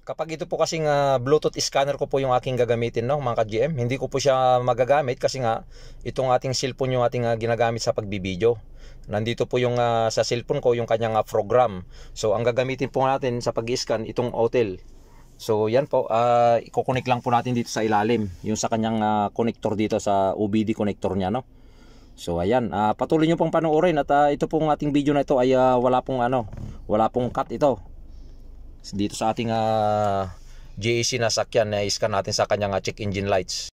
Kapag ito po kasing Bluetooth scanner ko po yung aking gagamitin, no, mga ka-GM, hindi ko po siya magagamit kasi nga itong ating cellphone yung ating ginagamit sa pagbibideo. Nandito po yung sa cellphone ko yung kanyang program. So ang gagamitin po natin sa pag-scan itong Autel. So yan po, iko-connect lang po natin dito sa ilalim, yung sa kanyang connector dito sa OBD connector niya, no. So ayan, patuloy niyo pong panoorin at ito pong ating video na ito ay wala pong cut ito. Dito sa ating GAC na sakyan na iskan natin sa kanyang check engine lights.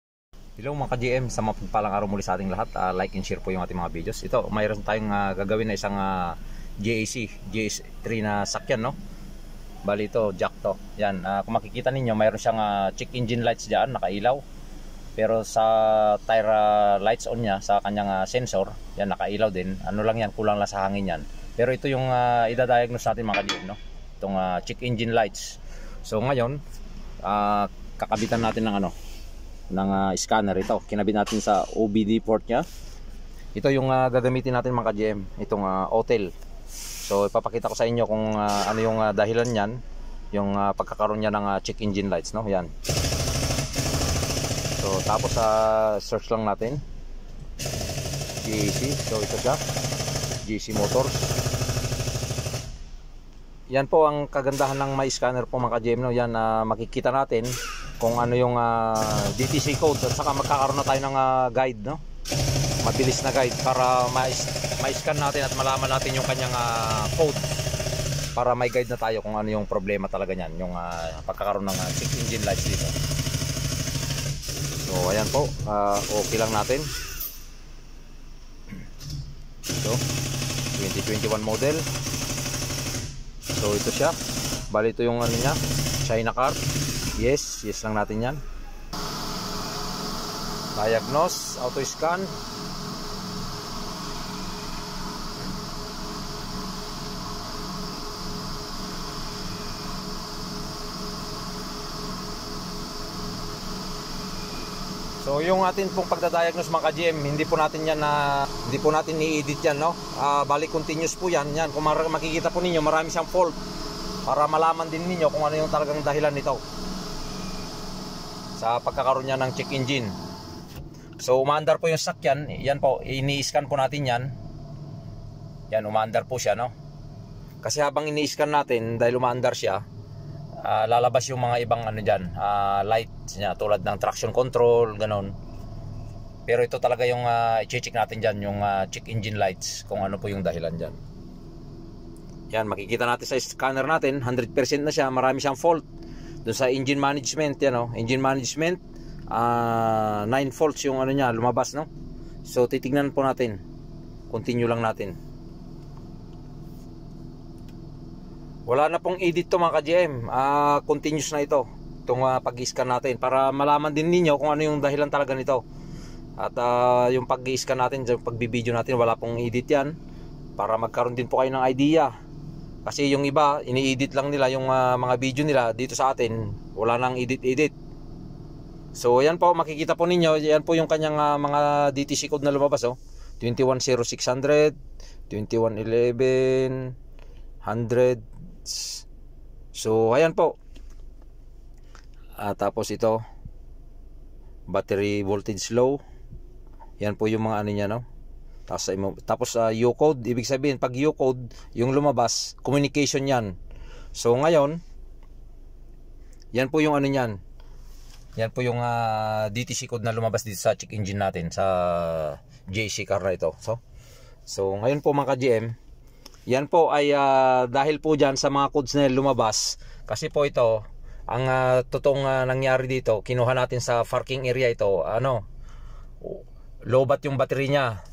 Hello mga ka-GM, sa mapagpalang araw muli sa ating lahat. Like and share po yung ating mga videos. Ito, mayroon tayong gagawin na isang GAC GS3 na sakyan, no. Bali ito, jack to. Yan, kung makikita ninyo, mayroon siyang check engine lights diyan, nakailaw. Pero sa tire lights on niya, sa kanyang sensor, yan nakailaw din. Ano lang yan, kulang lang sa hangin yan. Pero ito yung idadiagnose natin mga ka-GM, no. Itong check engine lights. So ngayon, kakabitan natin ng scanner ito. Kinabit natin sa OBD port niya. Ito yung gagamitin natin mga ka-GM, itong Autel. So ipapakita ko sa inyo kung ano yung dahilan niyan, yung pagkakaroon niya ng check engine lights, no. Yan. So tapos search lang natin GAC. So ito siya, GAC Motors. Yan po ang kagandahan ng my scanner po mga ka-GM, no. Yan, makikita natin kung ano yung DTC code at saka magkakaroon na tayo ng guide, no. Mabilis na guide para ma-scan natin at malaman natin yung kanyang code, para may guide na tayo kung ano yung problema talaga niyan, yung pagkakaroon ng check engine lights dito. So ayan po, okay lang natin. So 2021 model. So ito siya. Bali ito yung niya, China car. Yes lang natin yan. Diagnose, auto scan. So yung atin pong pagdadiagnose mga ka-GM, hindi po natin i-edit yan, no. Bali continuous po yan. Kung makikita po ninyo, marami siyang fault, para malaman din ninyo kung ano yung talagang dahilan nito sa pagkakaroon niya ng check engine. So umaandar po yung sakyan. Yan po, ini-scan po natin yan. Yan, umaandar po siya, no. Kasi habang ini-scan natin, dahil umaandar siya, lalabas yung mga ibang lights niya, tulad ng traction control, ganon. Pero ito talaga yung i-check natin dyan, yung check engine lights, kung ano po yung dahilan dyan. Yan, makikita natin sa scanner natin, 100% na siya, marami siyang fault. Doon sa engine management, yan, no? Engine management, 9 faults yung niya, lumabas, no? So titignan po natin, continue lang natin. Wala na pong edit to mga ka-GM, continuous na ito, itong pag-scan natin, para malaman din ninyo kung ano yung dahilan talaga nito. At yung pag-scan natin, yung pagbibideo natin, wala pong edit yan, para magkaroon din po kayo ng idea. Kasi yung iba, ini-edit lang nila yung mga video nila. Dito sa atin, wala nang edit. So yan po, makikita po ninyo, yan po yung kanyang mga DTC code na lumabas, 210600, 2111, 100. So ayan po. Tapos ito, battery voltage low. Yan po yung mga niya, no. Tapos U-code, ibig sabihin pag U-code yung lumabas, communication yan. So ngayon, yan po yung niyan. Yan po yung DTC code na lumabas dito sa check engine natin sa JC car na ito. So ngayon po mga ka-GM, yan po ay dahil po dyan sa mga codes na lumabas. Kasi po ito, ang totoong nangyari dito, kinuha natin sa parking area ito, lowbat yung battery niya.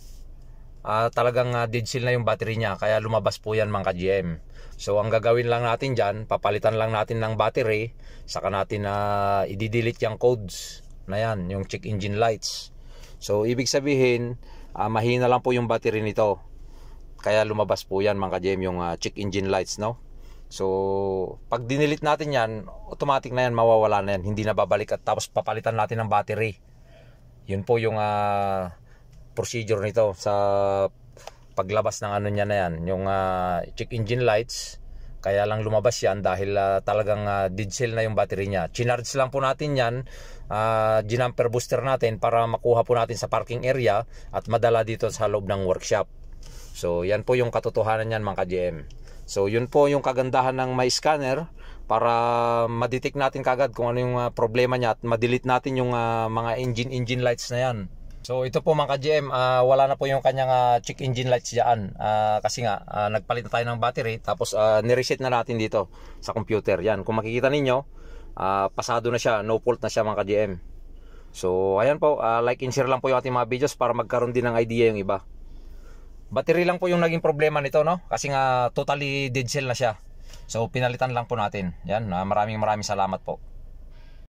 Talagang dead seal na yung battery niya, kaya lumabas po yan mga ka-GM. So ang gagawin lang natin dyan, papalitan lang natin ng battery, saka natin i-delete yung codes na yan, yung check engine lights. So ibig sabihin, mahina lang po yung battery nito, kaya lumabas po yan mga ka-GM, yung check engine lights, no. So pag dinilit natin yan, automatic na yan, mawawala na yan, hindi na babalik, at tapos papalitan natin ng battery. Yun po yung procedure nito sa paglabas ng niya na yan, yung check engine lights, Kaya lang lumabas yan dahil talagang dead cell na yung battery niya. Chinarge lang po natin yan, ginamper booster natin para makuha po natin sa parking area at madala dito sa loob ng workshop. So yan po yung katotohanan niyan mga ka-GM. So yun po yung kagandahan ng may scanner, para ma-detect natin kagad kung ano yung problema niya at ma-delete natin yung mga engine lights na yan. So ito po mga ka-GM, wala na po yung kanyang check engine lights dyan, kasi nga nagpalit na tayo ng battery, tapos nireset na natin dito sa computer. Yan, kung makikita ninyo, pasado na siya, no fault na siya mga ka-GM. So ayan po, like and share lang po yung ating mga videos para magkaroon din ng idea yung iba. Battery lang po yung naging problema nito, no? Kasi nga totally dead cell na siya. So pinalitan lang po natin. Yan, maraming salamat po.